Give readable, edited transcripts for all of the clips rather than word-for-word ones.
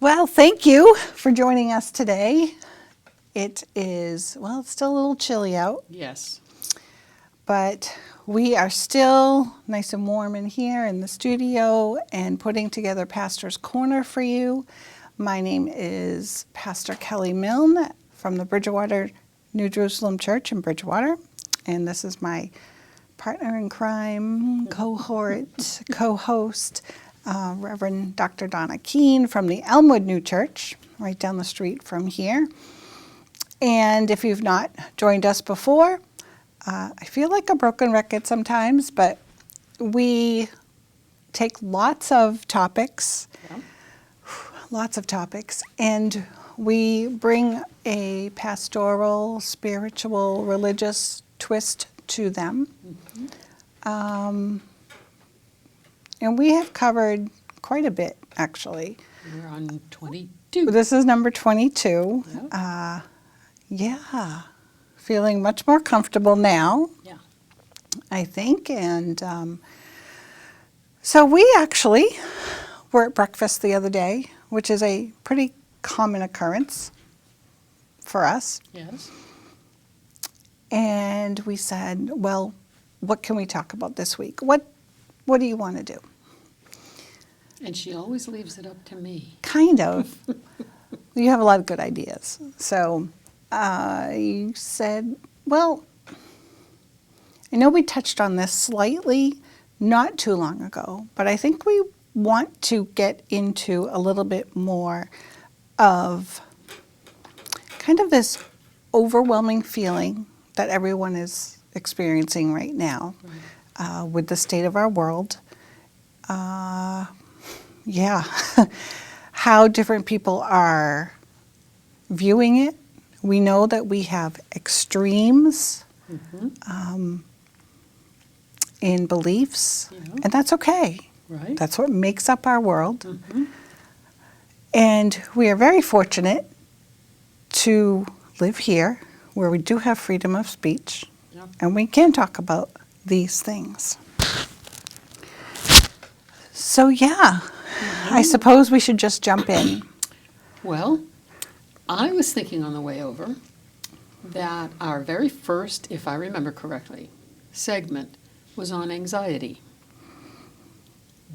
Well, thank you for joining us today. It is, well, it's still a little chilly out, Yes. but we are still nice and warm in here in the studio and putting together Pastor's Corner for you. My name is Pastor Kelly Milne from the Bridgewater New Jerusalem Church in Bridgewater, and this is my partner in crime, cohort, co-host, Reverend Dr. Donna from the Elmwood New Church, right down the street from here. And if you've not joined us before, I feel like a broken record sometimes, but we take lots of topics, and we bring a pastoral, spiritual, religious twist to them. Mm-hmm. And we have covered quite a bit, actually. We're on 22. This is number 22. Yep. Yeah, feeling much more comfortable now, Yeah. I think. And so we actually were at breakfast the other day, which is a pretty common occurrence for us. Yes. And we said, well, what can we talk about this week? What do you want to do? And she always leaves it up to me. Kind of. You have a lot of good ideas. So I said, well, I know we touched on this slightly not too long ago, but I think we want to get into a little bit more of kind of this overwhelming feeling that everyone is experiencing right now with the state of our world. Yeah, how different people are viewing it. We know that we have extremes in beliefs, and that's okay. Right. That's what makes up our world. Mm-hmm. And we are very fortunate to live here where we do have freedom of speech, and we can talk about these things. So yeah, I suppose we should just jump in. Well, I was thinking on the way over that our very first, if I remember correctly, segment was on anxiety.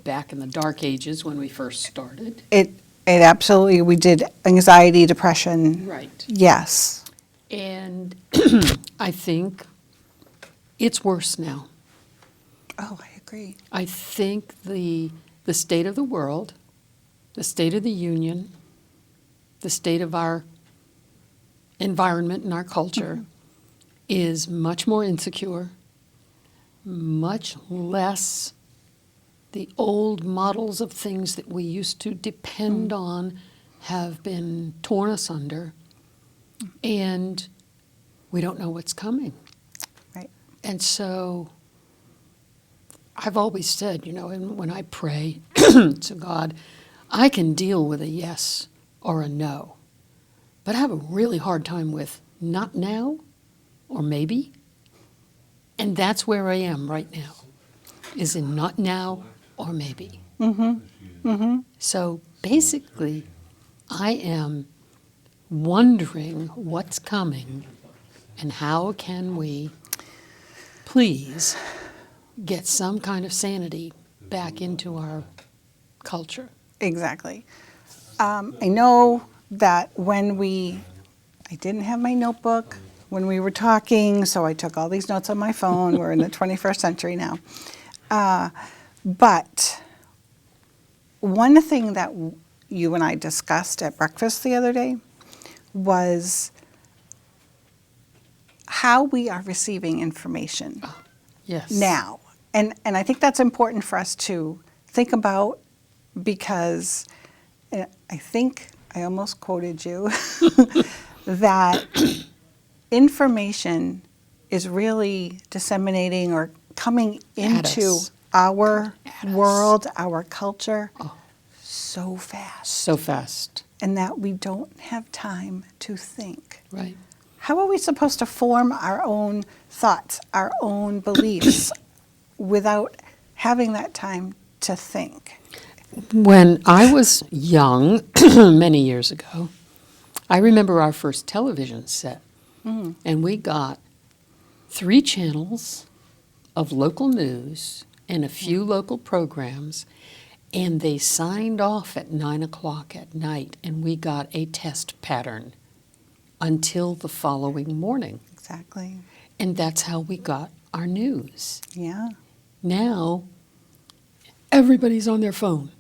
Back in the dark ages when we first started. It absolutely, we did anxiety, depression. Right. Yes. And I think it's worse now. Oh, I agree. I think the state of the world, the state of the union, the state of our environment and our culture is much more insecure, much less the old models of things that we used to depend on have been torn asunder, and we don't know what's coming. Right. And so I've always said, and when I pray to God, I can deal with a yes or a no, but I have a really hard time with not now or maybe. And that's where I am right now, is in not now or maybe. Mm-hmm. Mm-hmm. So basically, I am wondering what's coming and how can we please get some kind of sanity back into our culture. Exactly. I know that I didn't have my notebook when we were talking, so I took all these notes on my phone. We're in the 21st century now. But one thing that you and I discussed at breakfast the other day was how we are receiving information now. And I think that's important for us to think about, because I think I almost quoted you that information is really disseminating or coming into our world, our culture, so fast. So fast. And that we don't have time to think. Right. How are we supposed to form our own thoughts, our own beliefs, without having that time to think? When I was young, many years ago, I remember our first television set, and we got 3 channels of local news and a few local programs, and they signed off at 9 o'clock at night, and we got a test pattern until the following morning. Exactly. And that's how we got our news. Yeah. Now, everybody's on their phone,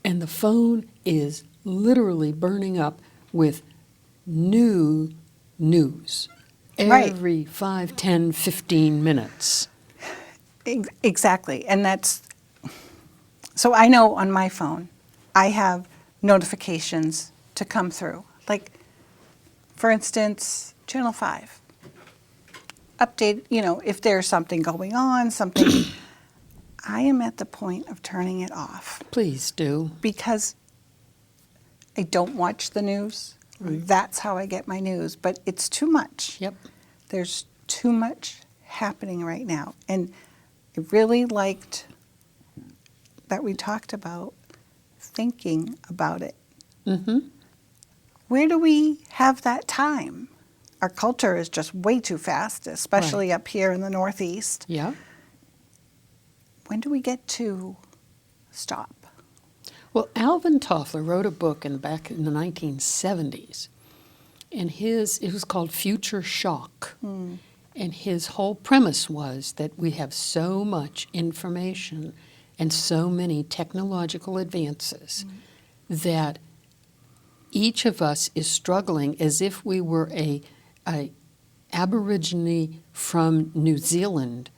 and the phone is literally burning up with new news Right. every 5, 10, 15 minutes. Exactly. And that's, so I know on my phone, I have notifications to come through. Like, for instance, Channel 5. Update, if there's something going on, something, I am at the point of turning it off Please do. because I don't watch the news. Right. That's how I get my news, but it's too much. Yep. There's too much happening right now. And I really liked that we talked about thinking about it. Mm-hmm. Where do we have that time? Our culture is just way too fast, especially up here in the Northeast. Yeah. When do we get to stop? Well, Alvin Toffler wrote a book back in the 1970s, and it was called Future Shock. And his whole premise was that we have so much information and so many technological advances that each of us is struggling as if we were a Aborigine from New Zealand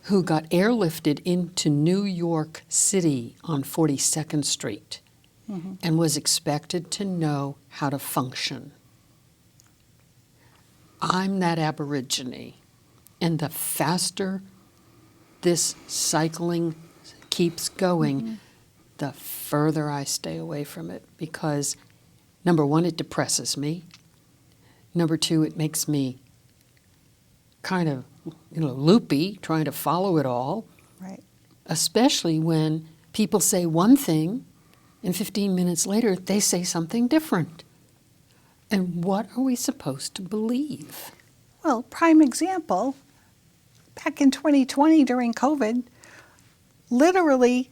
who got airlifted into New York City on 42nd Street and was expected to know how to function. I'm that Aborigine, and the faster this cycling keeps going, the further I stay away from it because, number one, it depresses me. Number two, it makes me kind of, loopy, trying to follow it all, Right. especially when people say one thing and 15 minutes later they say something different. And what are we supposed to believe? Well, prime example, back in 2020 during COVID, literally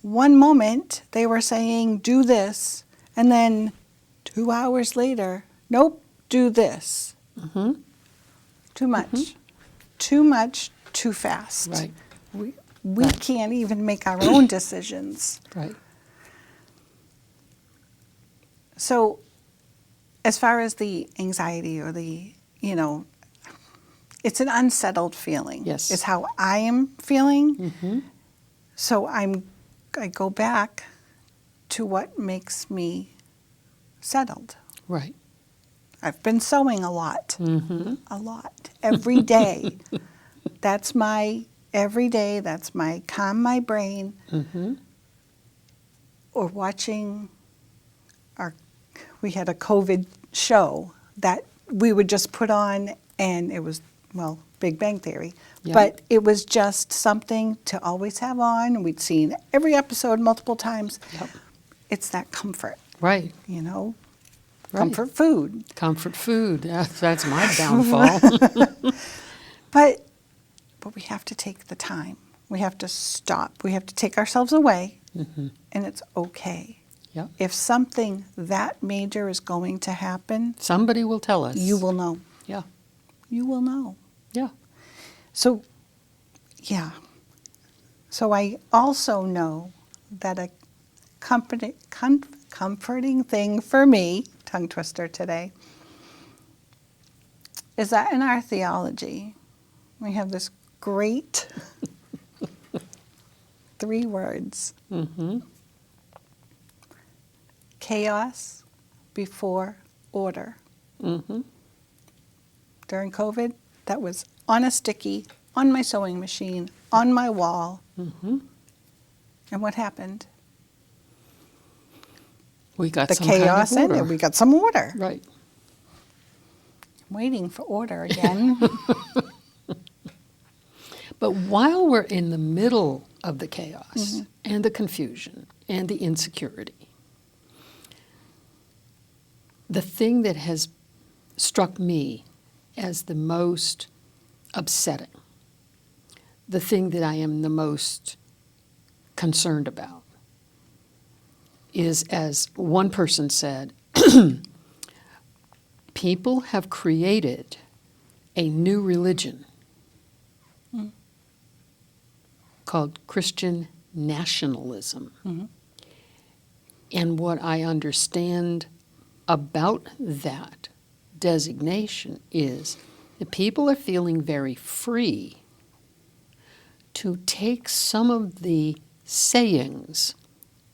one moment they were saying, do this, and then 2 hours later, nope, do this. Mm-hmm. Too much. Too much, too fast. Right, We Right. can't even make our own decisions. right. So, as far as the anxiety or the, it's an unsettled feeling. Yes. Is how I am feeling. Mm-hmm. So I go back to what makes me settled. Right. I've been sewing a lot. Mm-hmm. A lot. Every day. That's my every day. That's my calm my brain. Mm-hmm. Or watching we had a COVID show that we would just put on, and it was, Big Bang Theory. Yeah. But it was just something to always have on. We'd seen every episode multiple times. Yep. It's that comfort, Right. Right. Comfort. Comfort food. Comfort food. That's my downfall. But we have to take the time. We have to stop. We have to take ourselves away, and it's okay. Yep. If something that major is going to happen, Somebody will tell us. you will know. Yeah. You will know. Yeah. So, yeah. So I also know that a comforting thing for me, tongue twister today, is that in our theology, we have this great 3 words. Mm-hmm. Chaos before order. Mm-hmm. During COVID, that was on a sticky, on my sewing machine, on my wall. Mm-hmm. And what happened? We got The some kind of chaos order. ended. We got some order. Right. I'm waiting for order again. But while we're in the middle of the chaos and the confusion and the insecurity. The thing that has struck me as the most upsetting, the thing that I am the most concerned about, is, as one person said, people have created a new religion called Christian nationalism. And what I understand about that designation is that people are feeling very free to take some of the sayings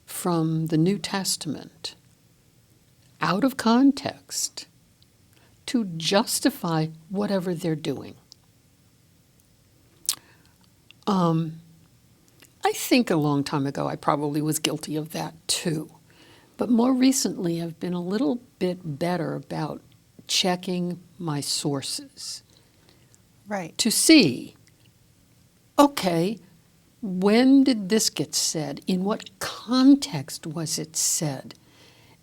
from the New Testament out of context to justify whatever they're doing. I think a long time ago I probably was guilty of that too. But more recently I've been a little bit better about checking my sources. Right. To see, okay, when did this get said? In what context was it said?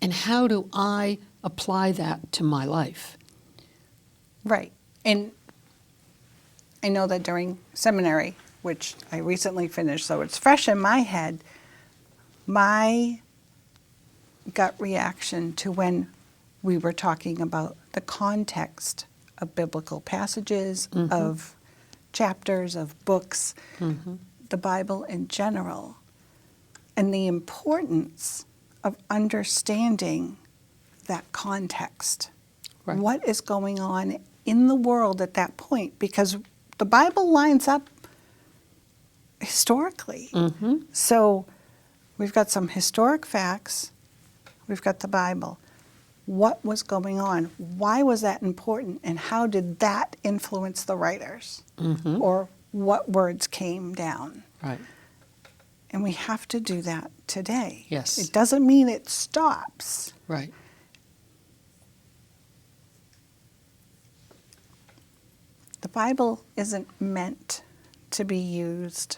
And how do I apply that to my life? Right. And I know that during seminary, which I recently finished, so it's fresh in my head, my gut reaction to when we were talking about the context of biblical passages, of chapters, of books, the Bible in general, and the importance of understanding that context. Right. What is going on in the world at that point? Because the Bible lines up historically. So we've got some historic facts, we've got the Bible. What was going on? Why was that important? And how did that influence the writers? Or what words came down? Right. And we have to do that today. Yes. It doesn't mean it stops. Right. The Bible isn't meant to be used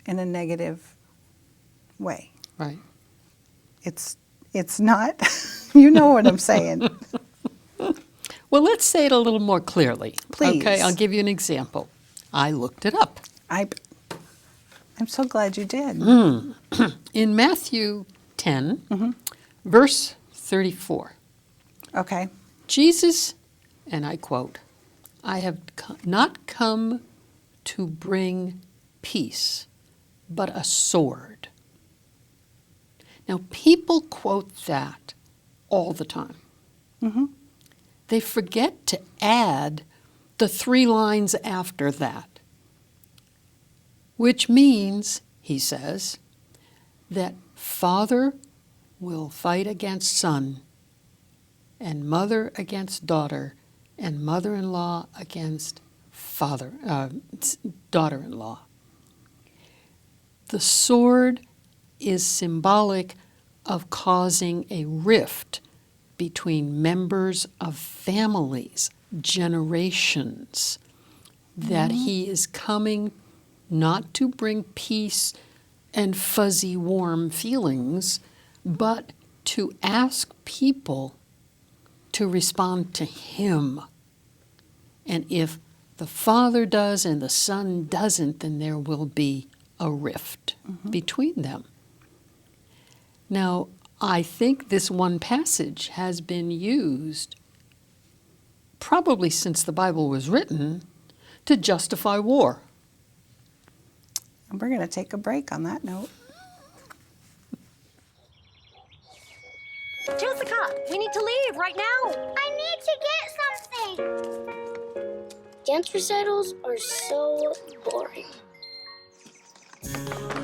in a negative way. Right. It's not, you know what I'm saying. Well, let's say it a little more clearly. Please. Okay, I'll give you an example. I looked it up. I'm so glad you did. In Matthew 10, verse 34, Okay. Jesus, and I quote, "I have not come to bring peace, but a sword." Now, people quote that all the time. They forget to add the 3 lines after that, which means, he says, that father will fight against son, and mother against daughter, and mother-in-law against daughter-in-law. The sword is symbolic of causing a rift between members of families, generations, that he is coming not to bring peace and fuzzy, warm feelings, but to ask people to respond to him. And if the father does and the son doesn't, then there will be a rift between them. Now, I think this one passage has been used probably since the Bible was written to justify war. And we're going to take a break on that note. Jessica, we need to leave right now. I need to get something. Dance recitals are so boring.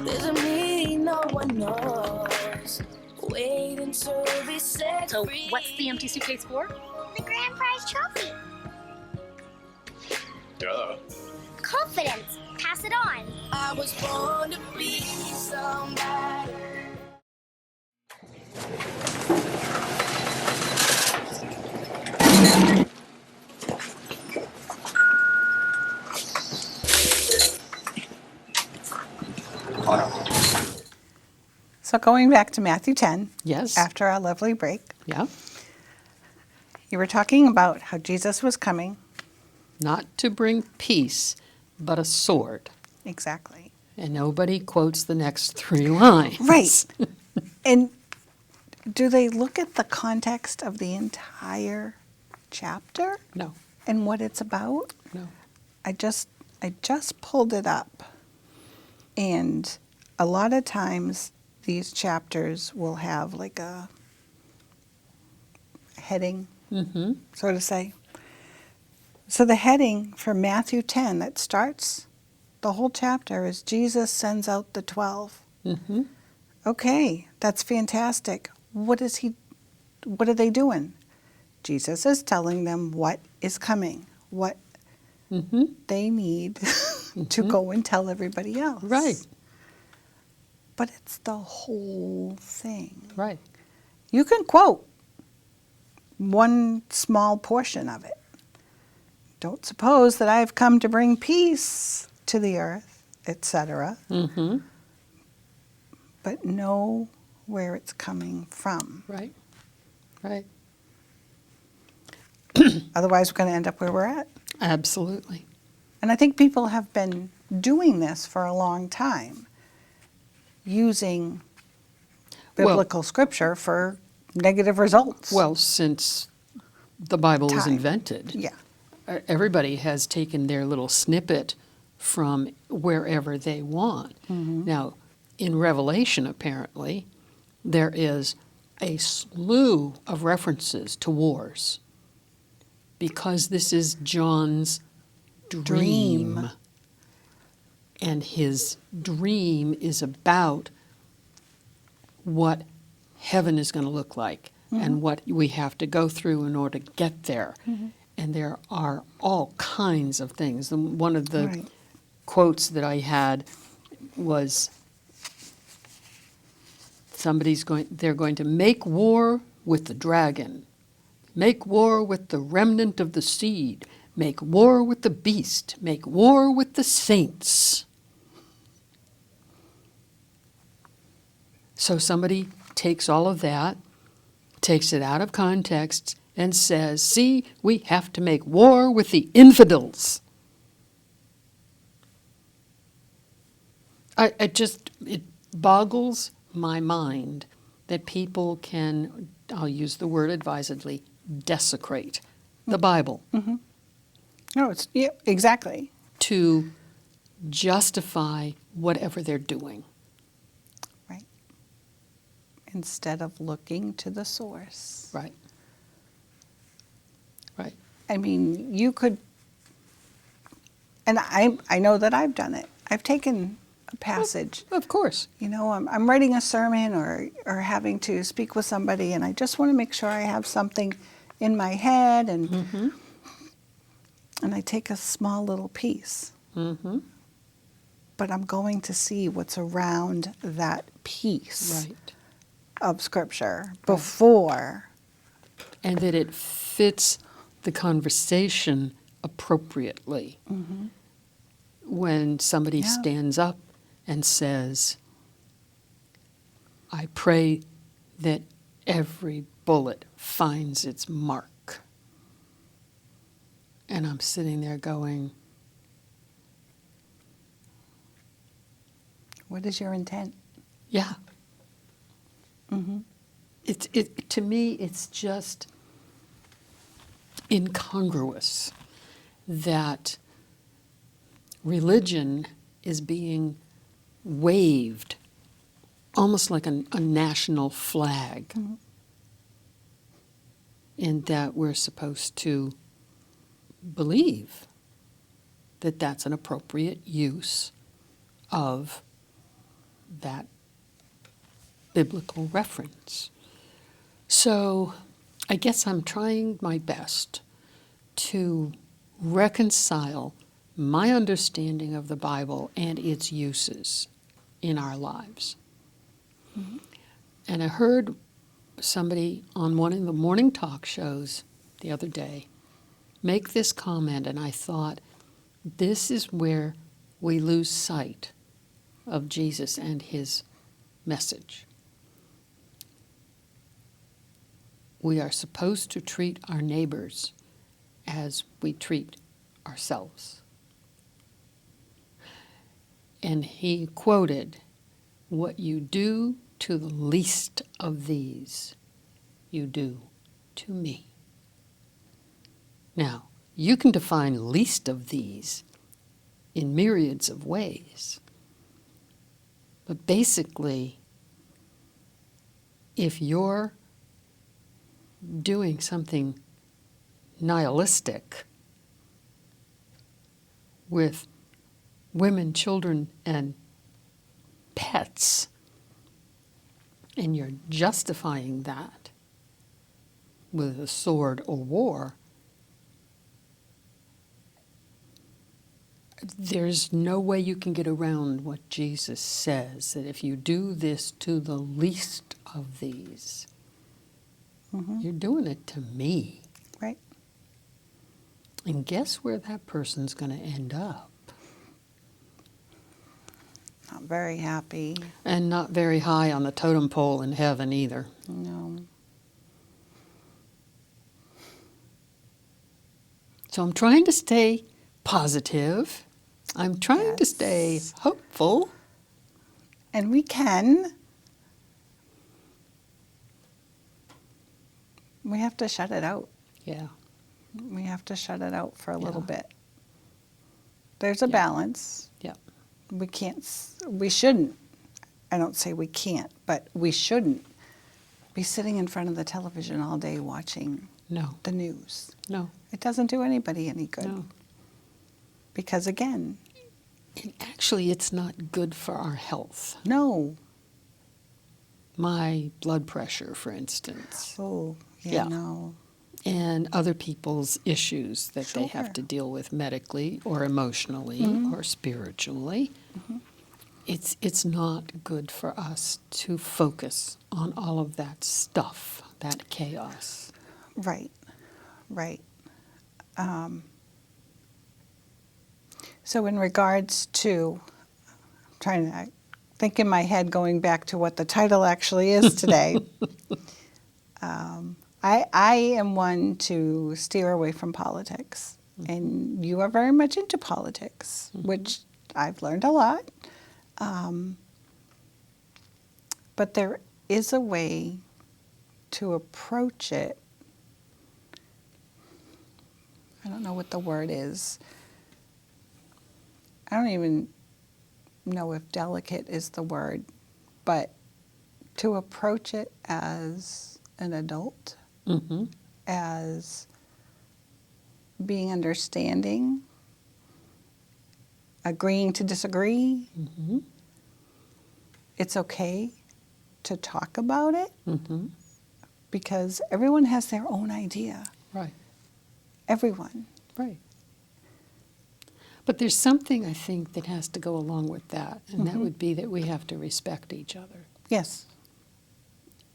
There's a me no one knows. Wait until they set So, free. what's the empty suitcase for? The grand prize trophy. Duh. Confidence. Pass it on. I was born to be somebody. So going back to Matthew 10, Yes. after our lovely break, Yeah. you were talking about how Jesus was coming. Not to bring peace, but a sword. Exactly. And nobody quotes the next 3 lines. Right. And do they look at the context of the entire chapter No, and what it's about? no. I just pulled it up. And a lot of times these chapters will have like a heading, Mm-hmm. so to say. So the heading for Matthew 10 that starts the whole chapter is Jesus sends out the 12. Mm-hmm. Okay, that's fantastic. What are they doing? Jesus is telling them what is coming, what Mm-hmm. they need to go and tell everybody else. Right. But it's the whole thing. Right. You can quote one small portion of it. Don't suppose that I have come to bring peace to the earth, etc. Mm-hmm. But know where it's coming from. Right. Right. Otherwise, we're going to end up where we're at. Absolutely. And I think people have been doing this for a long time, using Well- biblical scripture for negative results. Well, since the Bible was Time. invented, Yeah. everybody has taken their little snippet from wherever they want. Now, in Revelation, apparently, there is a slew of references to wars because this is John's dream. And his dream is about what heaven is going to look like and what we have to go through in order to get there. And there are all kinds of things. One of the Right. quotes that I had was they're going to make war with the dragon, make war with the remnant of the seed, make war with the beast, make war with the saints. So somebody takes all of that, takes it out of context, and says, see, we have to make war with the infidels. It boggles my mind that people can, I'll use the word advisedly, desecrate the Bible No, yeah, exactly. to justify whatever they're doing. Right. Instead of looking to the source. Right. Right. I mean, you could, and I know that I've done it. I've taken a passage. Of course. You know, I'm writing a sermon or having to speak with somebody, and I just want to make sure I have something in my head, and I take a small little piece. Mm-hmm. But I'm going to see what's around that piece Right. of Scripture before. And that it fits the conversation appropriately. When somebody Yeah. stands up and says, I pray that every bullet finds its mark. And I'm sitting there going, What is your intent? yeah. To me, it's just incongruous that religion is being waved almost like a national flag, and that we're supposed to believe that that's an appropriate use of that biblical reference. So I guess I'm trying my best to reconcile my understanding of the Bible and its uses in our lives. And I heard somebody on one of the morning talk shows the other day make this comment, and I thought, this is where we lose sight of Jesus and his message. we are supposed to treat our neighbors as we treat ourselves. And he quoted, "What you do to the least of these, you do to me." Now, you can define least of these in myriads of ways. But basically, if you're doing something nihilistic with women, children, and pets, and you're justifying that with a sword or war, there's no way you can get around what Jesus says, that if you do this to the least of these, you're doing it to me. Right. And guess where that person's going to end up? Not very happy. And not very high on the totem pole in heaven either. No. So I'm trying to stay positive. I'm trying to stay Yes. hopeful. And we can. We have to shut it out. Yeah. We have to shut it out for a little Yeah. bit. There's a Yeah. balance. Yeah. We can't, we shouldn't, I don't say we can't, but we shouldn't be sitting in front of the television all day watching No. the news. No. It doesn't do anybody any good. No. Because again, And actually, it's not good for our health. no. My blood pressure, for instance, Oh, yeah, Yeah. no. and other people's issues that they have Sure. to deal with medically or emotionally or spiritually. It's not good for us to focus on all of that stuff, that chaos. Right, right. So in regards to, I'm trying to think in my head going back to what the title actually is today. I am one to steer away from politics, and you are very much into politics, which I've learned a lot. But there is a way to approach it. I don't know what the word is. I don't even know if delicate is the word, but to approach it as an adult, Mm-hmm. as being understanding, agreeing to disagree. Mm-hmm. It's okay to talk about it Mm-hmm. because everyone has their own idea. Right. Everyone. Right. But there's something, I think, that has to go along with that, and that would be that we have to respect each other. Yes.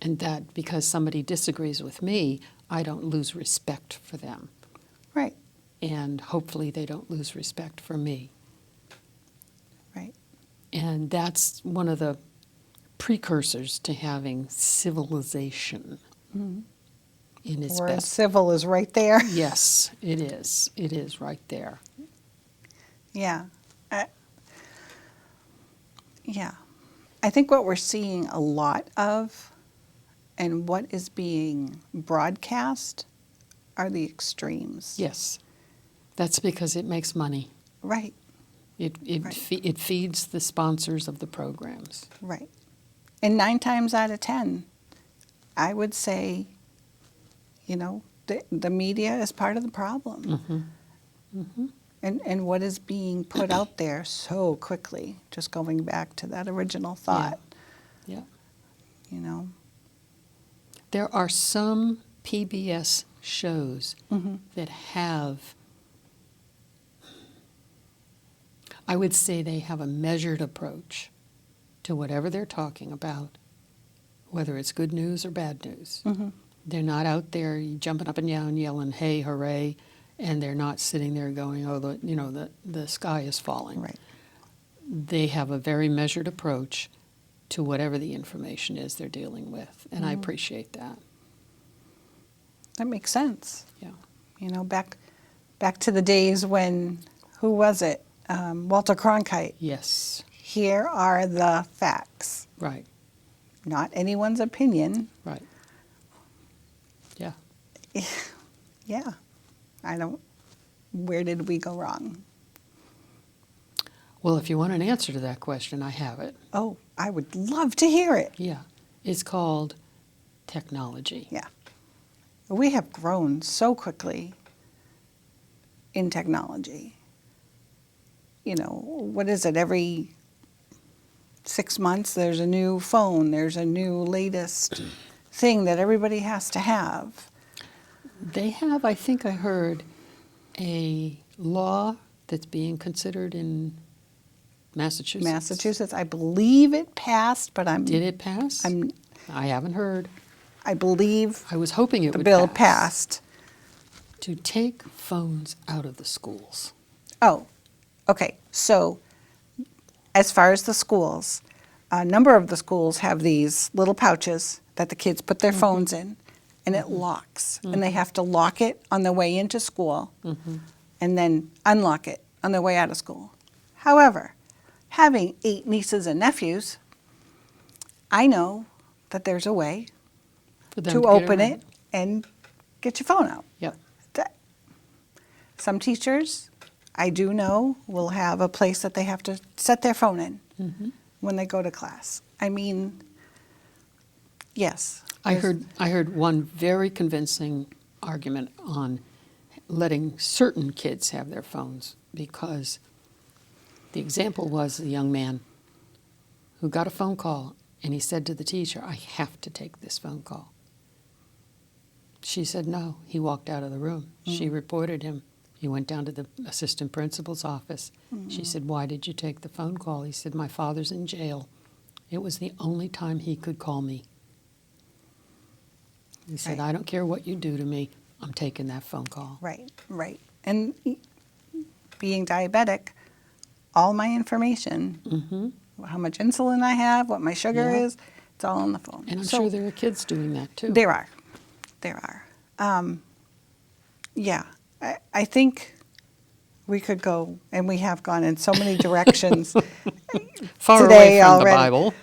And that because somebody disagrees with me, I don't lose respect for them. Right. And hopefully they don't lose respect for me. Right. And that's one of the precursors to having civilization in its Word best. civil is right there. Yes, it is. It is right there. Yeah. Yeah. I think what we're seeing a lot of and what is being broadcast are the extremes. Yes. That's because it makes money. Right. It Right. it feeds the sponsors of the programs. Right. And 9 times out of 10, I would say, you know, the media is part of the problem. Mm-hmm. And what is being put out there so quickly, just going back to that original thought, Yeah. you know. There are some PBS shows that have, I would say they have a measured approach to whatever they're talking about, whether it's good news or bad news. They're not out there jumping up and down, yelling, "Hey, hooray!" and they're not sitting there going, "Oh, the sky is falling." Right. They have a very measured approach to whatever the information is they're dealing with, and I appreciate that. That makes sense. Yeah. You know, back to the days when, who was it? Walter Cronkite. Yes. Here are the facts, Right. not anyone's opinion. Right. Yeah. Yeah, where did we go wrong? Well, if you want an answer to that question, I have it. Oh, I would love to hear it. Yeah. It's called technology. Yeah. We have grown so quickly in technology. You know, what is it? Every 6 months, there's a new phone, there's a new latest thing that everybody has to have. They have, I think I heard, a law that's being considered in Massachusetts. Massachusetts, I believe it passed, but Did it pass? I haven't heard. I believe I was hoping it the would bill pass. passed. To take phones out of the schools. Oh, okay. So, as far as the schools, a number of the schools have these little pouches that the kids put their phones in, and it locks. And they have to lock it on their way into school and then unlock it on their way out of school. However, having 8 nieces and nephews, I know that there's a way For them to get open around. it and get your phone out. Yep. Some teachers, I do know, will have a place that they have to set their phone in when they go to class. I mean, yes. I heard one very convincing argument on letting certain kids have their phones, because the example was the young man who got a phone call and he said to the teacher, "I have to take this phone call." She said no. He walked out of the room. She reported him. He went down to the assistant principal's office. She said, "Why did you take the phone call?" He said, "My father's in jail. It was the only time he could call me." He said, Right. "I don't care what you do to me. I'm taking that phone call." Right, right. And being diabetic, all my information, how much insulin I have, what my sugar Yeah. is, it's all on the phone. And I'm So sure there are kids doing that too. there are. There are. Yeah, I think we could go, and we have gone in so many directions. Far today away from already. the Bible.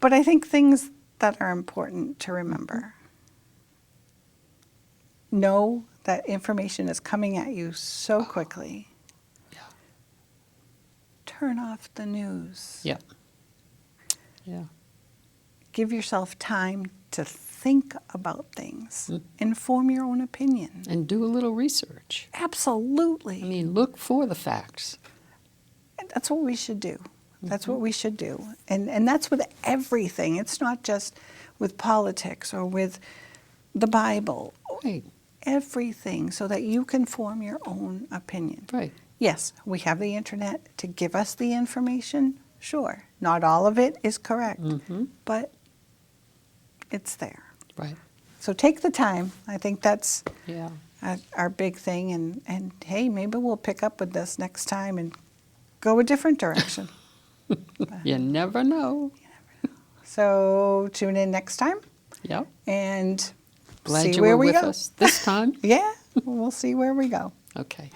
But I think things that are important to remember. Know that information is coming at you so quickly. Yeah. Turn off the news. Yeah. Yeah. Give yourself time to think about things. Inform your own opinion. And do a little research. Absolutely. I mean, look for the facts. That's what we should do. That's what we should do. And that's with everything. It's not just with politics or with the Bible. Right. Everything, so that you can form your own opinion. Right. Yes, we have the internet to give us the information. Sure. Not all of it is correct, but it's there. Right. So take the time. I think that's Yeah. our big thing. And hey, maybe we'll pick up with this next time and go a different direction. You never know. So tune in next time Yep. and Glad see you where were we with go. us this time. Yeah, we'll see where we go. Okay.